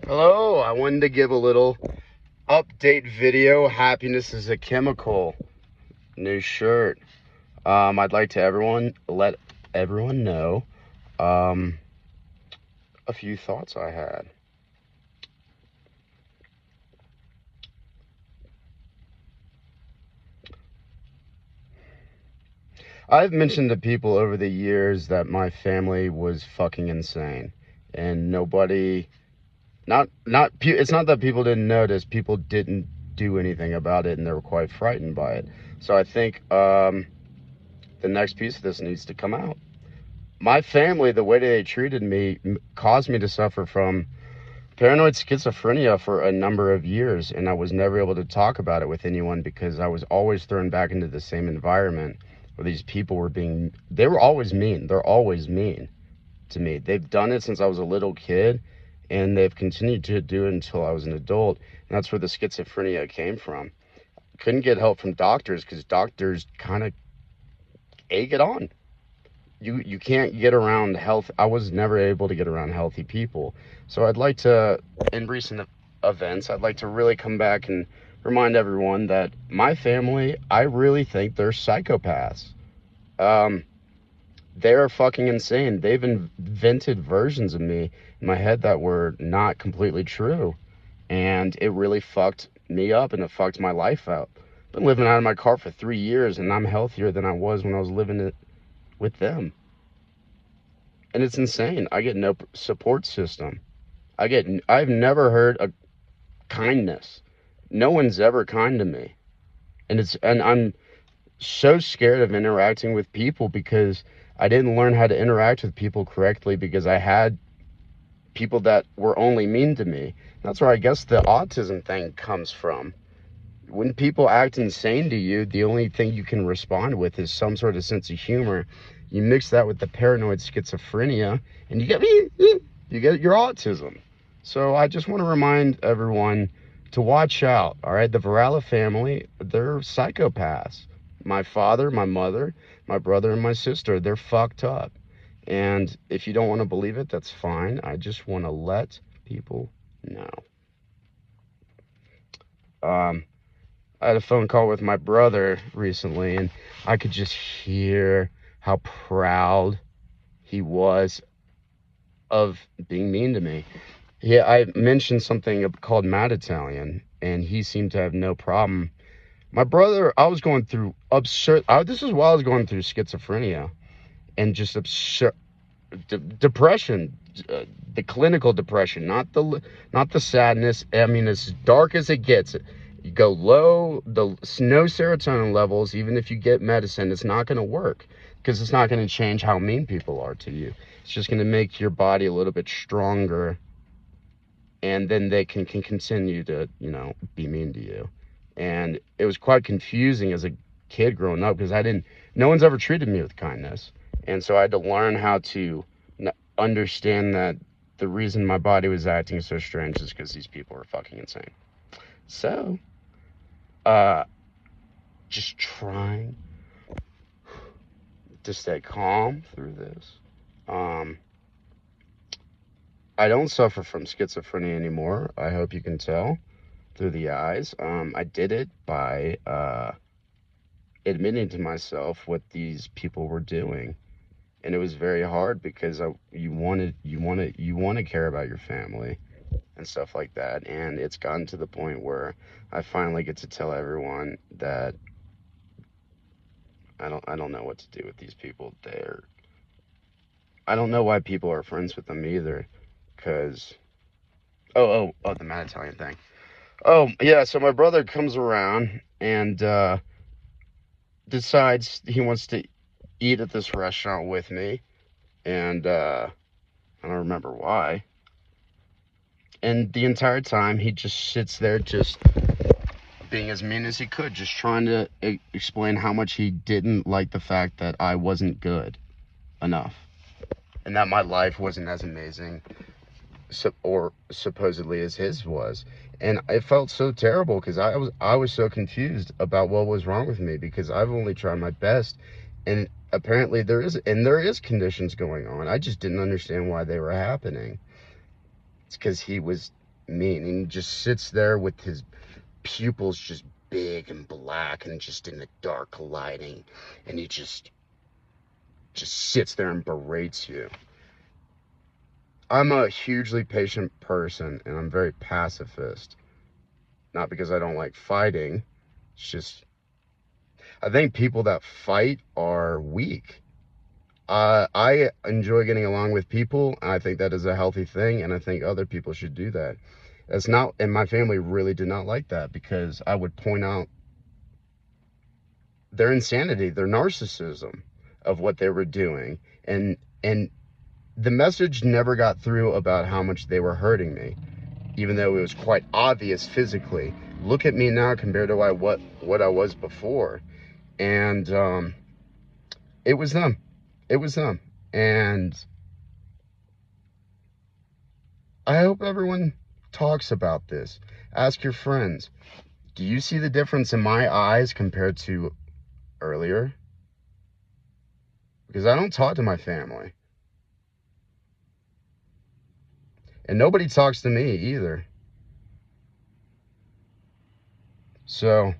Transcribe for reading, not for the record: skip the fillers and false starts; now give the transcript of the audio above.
Hello, I wanted to give a little update video. Happiness is a chemical. New shirt. I'd like to let everyone know um, a few thoughts I had. I've mentioned to people over the years that my family was fucking insane, and nobody, it's not that people didn't notice, people didn't do anything about it, and they were quite frightened by it. So I think the next piece of this needs to come out. My family, the way they treated me, caused me to suffer from paranoid schizophrenia for a number of years, and I was never able to talk about it with anyone because I was always thrown back into the same environment where these people they were always mean. They're always mean to me. They've done it since I was a little kid, and they've continued to do it until I was an adult, and that's where the schizophrenia came from. Couldn't get help from doctors because doctors kind of egg it on. You can't get around health. I was never able to get around healthy people. So I'd like to, in recent events, I'd like to really come back and remind everyone that my family, I really think they're psychopaths. Um, they're fucking insane. They've invented versions of me in my head that were not completely true, and it really fucked me up and it fucked my life up. Been living out of my car for 3 years, and I'm healthier than I was when I was living it with them. And it's insane. I get no support system. I've never heard a kindness. No one's ever kind to me. And I'm so scared of interacting with people because I didn't learn how to interact with people correctly because I had people that were only mean to me. That's where I guess the autism thing comes from. When people act insane to you, the only thing you can respond with is some sort of sense of humor. You mix that with the paranoid schizophrenia, and you get your autism. So I just want to remind everyone to watch out. All right, the Varela family, they're psychopaths. My father, my mother, my brother, and my sister, they're fucked up. And if you don't want to believe it, that's fine. I just want to let people know. Um, I had a phone call with my brother recently, and I could just hear how proud he was of being mean to me. Yeah, I mentioned something called Mad Italian, and he seemed to have no problem. My brother, I was going through absurd. This is while I was going through schizophrenia and just absurd depression, the clinical depression, not the sadness. I mean, as dark as it gets. You go low, the no serotonin levels. Even if you get medicine, it's not going to work because it's not going to change how mean people are to you. It's just going to make your body a little bit stronger, and then they can continue to be mean to you. And it was quite confusing as a kid growing up because no one's ever treated me with kindness, and so I had to learn how to understand that the reason my body was acting so strange is because these people are fucking insane. So uh just trying to stay calm through this. um I don't suffer from schizophrenia anymore. I hope you can tell through the eyes. I did it by admitting to myself what these people were doing, and it was very hard because you want to care about your family and stuff like that, and it's gotten to the point where I finally get to tell everyone that I don't know what to do with these people. I don't know why people are friends with them either, because the Mad Italian thing. Oh yeah, so my brother comes around and decides he wants to eat at this restaurant with me, and I don't remember why. And the entire time he just sits there, just being as mean as he could, just trying to explain how much he didn't like the fact that I wasn't good enough and that my life wasn't as amazing or supposedly as his was. And it felt so terrible because I was so confused about what was wrong with me because I've only tried my best, and apparently there is conditions going on. I just didn't understand why they were happening. It's because he was mean. And he just sits there with his pupils just big and black and just in the dark lighting, and he just sits there and berates you. I'm a hugely patient person, and I'm very pacifist. Not because I don't like fighting. It's just, I think people that fight are weak. I enjoy getting along with people, and I think that is a healthy thing, and I think other people should do that. That's not, and my family really did not like that, because I would point out their insanity, their narcissism of what they were doing, and the message never got through about how much they were hurting me, even though it was quite obvious physically. Look at me now compared to what I was before, and it was them. It was them. And I hope everyone talks about this. Ask your friends, do you see the difference in my eyes compared to earlier? Because I don't talk to my family. And nobody talks to me either. So